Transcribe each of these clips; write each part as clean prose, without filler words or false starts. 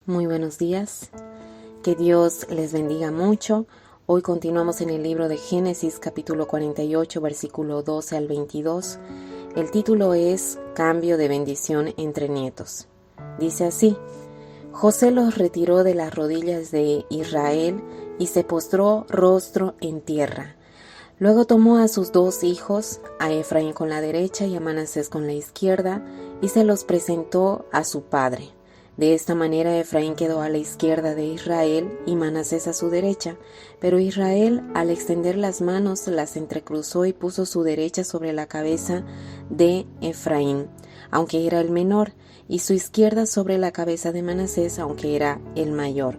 Muy buenos días, que Dios les bendiga mucho. Hoy continuamos en el libro de Génesis capítulo 48 versículo 12 al 22. El título es Cambio de bendición entre nietos. Dice así: José los retiró de las rodillas de Israel y se postró rostro en tierra. Luego tomó a sus dos hijos, a Efraín con la derecha y a Manasés con la izquierda, y se los presentó a su padre. De esta manera Efraín quedó a la izquierda de Israel y Manasés a su derecha, pero Israel, al extender las manos, las entrecruzó y puso su derecha sobre la cabeza de Efraín, aunque era el menor, y su izquierda sobre la cabeza de Manasés, aunque era el mayor.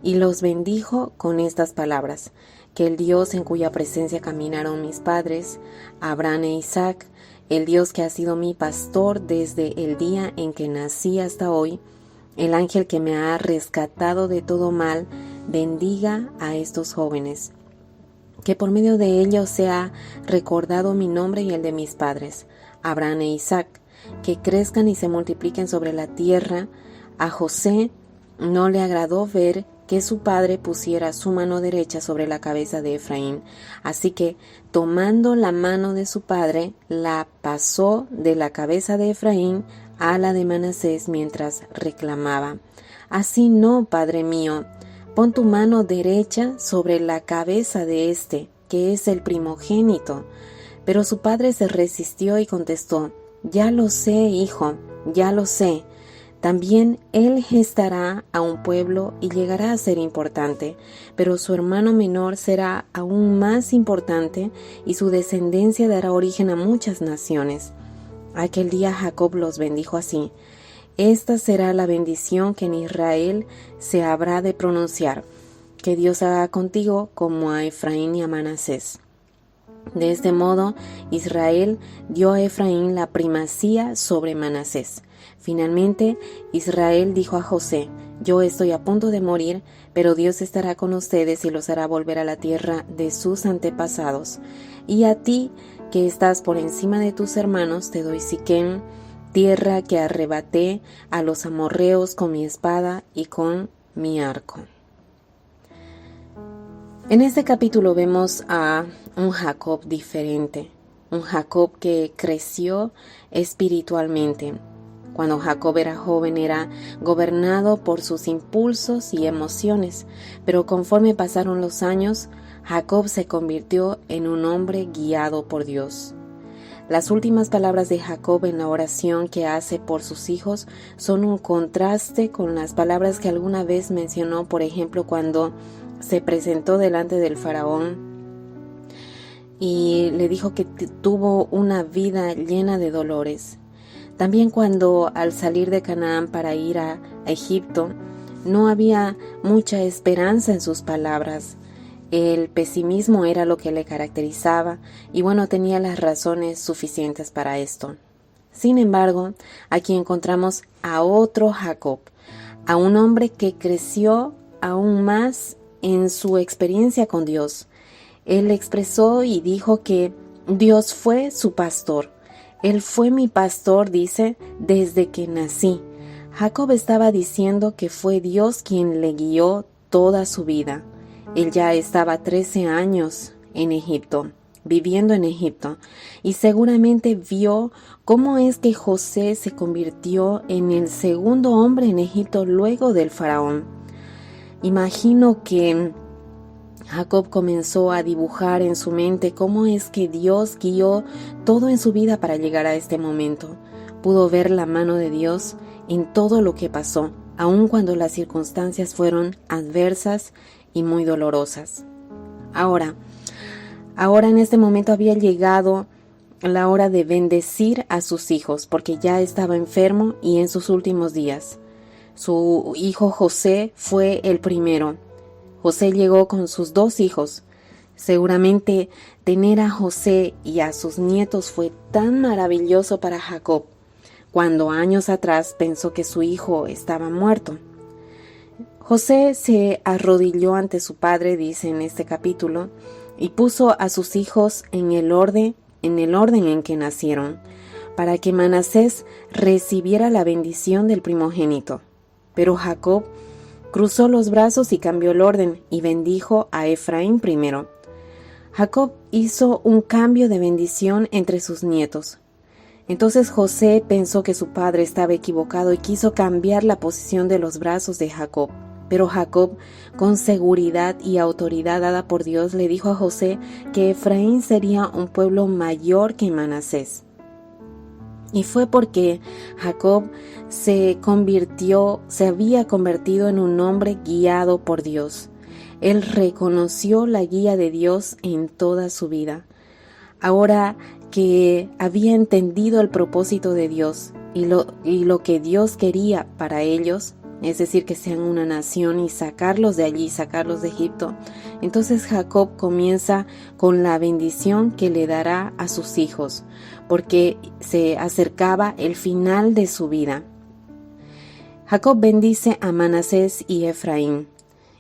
Y los bendijo con estas palabras: que el Dios en cuya presencia caminaron mis padres, Abraham e Isaac, el Dios que ha sido mi pastor desde el día en que nací hasta hoy, el ángel que me ha rescatado de todo mal, bendiga a estos jóvenes, que por medio de ellos sea recordado mi nombre y el de mis padres, Abraham e Isaac, que crezcan y se multipliquen sobre la tierra. A José no le agradó ver que su padre pusiera su mano derecha sobre la cabeza de Efraín, así que, tomando la mano de su padre, la pasó de la cabeza de Efraín a la de Manasés mientras reclamaba: Así no, padre mío, pon tu mano derecha sobre la cabeza de este, que es el primogénito. Pero su padre se resistió y contestó: Ya lo sé, hijo, ya lo sé. También él gestará a un pueblo y llegará a ser importante, pero su hermano menor será aún más importante y su descendencia dará origen a muchas naciones. Aquel día Jacob los bendijo así: Esta será la bendición que en Israel se habrá de pronunciar, que Dios haga contigo como a Efraín y a Manasés. De este modo, Israel dio a Efraín la primacía sobre Manasés. Finalmente, Israel dijo a José: Yo estoy a punto de morir, pero Dios estará con ustedes y los hará volver a la tierra de sus antepasados. Y a ti, que estás por encima de tus hermanos, te doy Siquem, tierra que arrebaté a los amorreos con mi espada y con mi arco. En este capítulo vemos a un Jacob diferente, un Jacob que creció espiritualmente. Cuando Jacob era joven era gobernado por sus impulsos y emociones, pero conforme pasaron los años, Jacob se convirtió en un hombre guiado por Dios. Las últimas palabras de Jacob en la oración que hace por sus hijos son un contraste con las palabras que alguna vez mencionó, por ejemplo, cuando se presentó delante del faraón y le dijo que tuvo una vida llena de dolores. También cuando al salir de Canaán para ir a Egipto, no había mucha esperanza en sus palabras. El pesimismo era lo que le caracterizaba y tenía las razones suficientes para esto. Sin embargo, aquí encontramos a otro Jacob, a un hombre que creció aún más en su experiencia con Dios. Él expresó y dijo que Dios fue su pastor. Él fue mi pastor, dice, desde que nací. Jacob estaba diciendo que fue Dios quien le guió toda su vida. Él ya estaba 13 años en Egipto, viviendo en Egipto, y seguramente vio cómo es que José se convirtió en el segundo hombre en Egipto luego del faraón. Imagino que Jacob comenzó a dibujar en su mente cómo es que Dios guió todo en su vida para llegar a este momento. Pudo ver la mano de Dios en todo lo que pasó, aun cuando las circunstancias fueron adversas y muy dolorosas. Ahora en este momento había llegado la hora de bendecir a sus hijos, porque ya estaba enfermo y en sus últimos días. Su hijo José fue el primero. José llegó con sus dos hijos. Seguramente tener a José y a sus nietos fue tan maravilloso para Jacob, cuando años atrás pensó que su hijo estaba muerto. José se arrodilló ante su padre, dice en este capítulo, y puso a sus hijos en el orden en que nacieron, para que Manasés recibiera la bendición del primogénito. Pero Jacob cruzó los brazos y cambió el orden y bendijo a Efraín primero. Jacob hizo un cambio de bendición entre sus nietos. Entonces José pensó que su padre estaba equivocado y quiso cambiar la posición de los brazos de Jacob. Pero Jacob, con seguridad y autoridad dada por Dios, le dijo a José que Efraín sería un pueblo mayor que Manasés. Y fue porque Jacob se había convertido en un hombre guiado por Dios. Él reconoció la guía de Dios en toda su vida. Ahora que había entendido el propósito de Dios y lo que Dios quería para ellos, es decir, que sean una nación y sacarlos de allí, sacarlos de Egipto, entonces Jacob comienza con la bendición que le dará a sus hijos, porque se acercaba el final de su vida. Jacob bendice a Manasés y Efraín,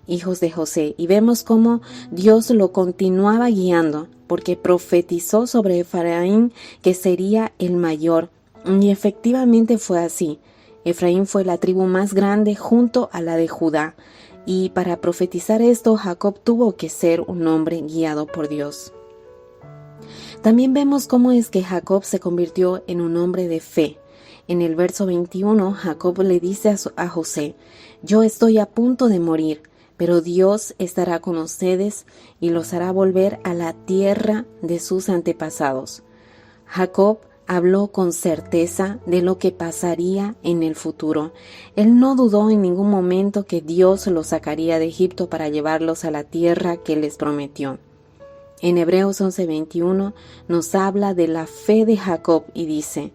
hijos de José, y vemos cómo Dios lo continuaba guiando, porque profetizó sobre Efraín que sería el mayor, y efectivamente fue así. Efraín fue la tribu más grande junto a la de Judá, y para profetizar esto Jacob tuvo que ser un hombre guiado por Dios. También vemos cómo es que Jacob se convirtió en un hombre de fe. En el verso 21, Jacob le dice a José: «Yo estoy a punto de morir, pero Dios estará con ustedes y los hará volver a la tierra de sus antepasados». Jacob habló con certeza de lo que pasaría en el futuro. Él no dudó en ningún momento que Dios los sacaría de Egipto para llevarlos a la tierra que les prometió. En Hebreos 11:21 nos habla de la fe de Jacob y dice: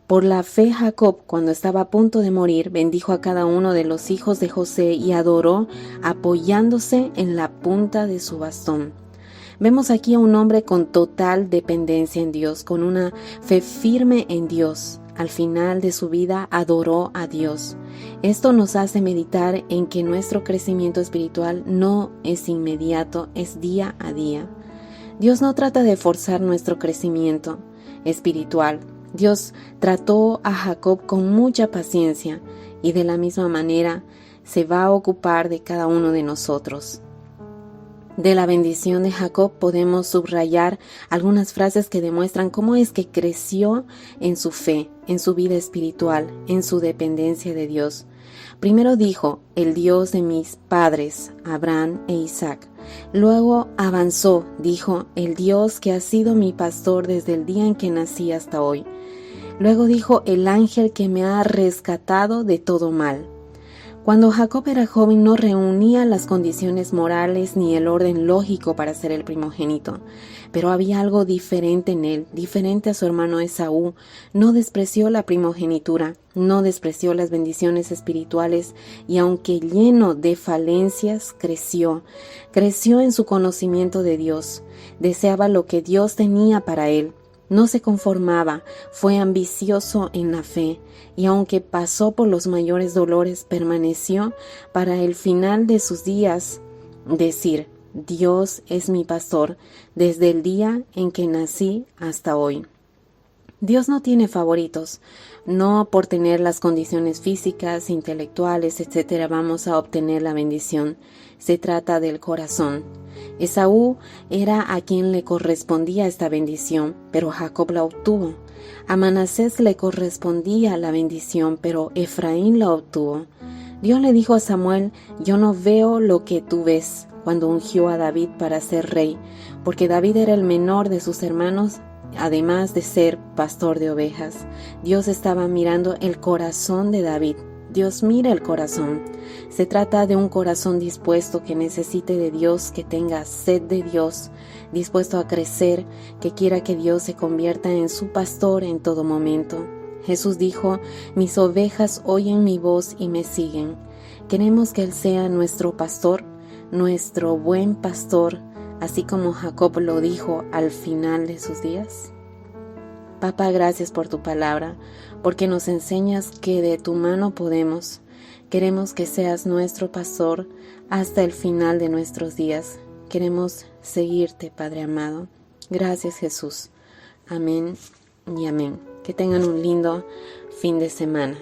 «Por la fe Jacob, cuando estaba a punto de morir, bendijo a cada uno de los hijos de José y adoró apoyándose en la punta de su bastón». Vemos aquí a un hombre con total dependencia en Dios, con una fe firme en Dios. Al final de su vida adoró a Dios. Esto nos hace meditar en que nuestro crecimiento espiritual no es inmediato, es día a día. Dios no trata de forzar nuestro crecimiento espiritual. Dios trató a Jacob con mucha paciencia y de la misma manera se va a ocupar de cada uno de nosotros. De la bendición de Jacob podemos subrayar algunas frases que demuestran cómo es que creció en su fe, en su vida espiritual, en su dependencia de Dios. Primero dijo: «El Dios de mis padres, Abraham e Isaac». Luego avanzó, dijo: «El Dios que ha sido mi pastor desde el día en que nací hasta hoy». Luego dijo: «El ángel que me ha rescatado de todo mal». Cuando Jacob era joven no reunía las condiciones morales ni el orden lógico para ser el primogénito, pero había algo diferente en él, diferente a su hermano Esaú. No despreció la primogenitura, no despreció las bendiciones espirituales y aunque lleno de falencias, creció en su conocimiento de Dios, deseaba lo que Dios tenía para él. No se conformaba, fue ambicioso en la fe, y aunque pasó por los mayores dolores, permaneció para el final de sus días decir: «Dios es mi pastor desde el día en que nací hasta hoy». Dios no tiene favoritos. No por tener las condiciones físicas, intelectuales, etc. vamos a obtener la bendición. Se trata del corazón. Esaú era a quien le correspondía esta bendición, pero Jacob la obtuvo. A Manasés le correspondía la bendición, pero Efraín la obtuvo. Dios le dijo a Samuel: «Yo no veo lo que tú ves», cuando ungió a David para ser rey, porque David era el menor de sus hermanos, además de ser pastor de ovejas. Dios estaba mirando el corazón de David. Dios mira el corazón. Se trata de un corazón dispuesto, que necesite de Dios, que tenga sed de Dios, dispuesto a crecer, que quiera que Dios se convierta en su pastor en todo momento. Jesús dijo: «Mis ovejas oyen mi voz y me siguen». Queremos que Él sea nuestro pastor, nuestro buen pastor, así como Jacob lo dijo al final de sus días. Papá, gracias por tu palabra, porque nos enseñas que de tu mano podemos. Queremos que seas nuestro pastor hasta el final de nuestros días. Queremos seguirte, Padre amado. Gracias, Jesús. Amén y amén. Que tengan un lindo fin de semana.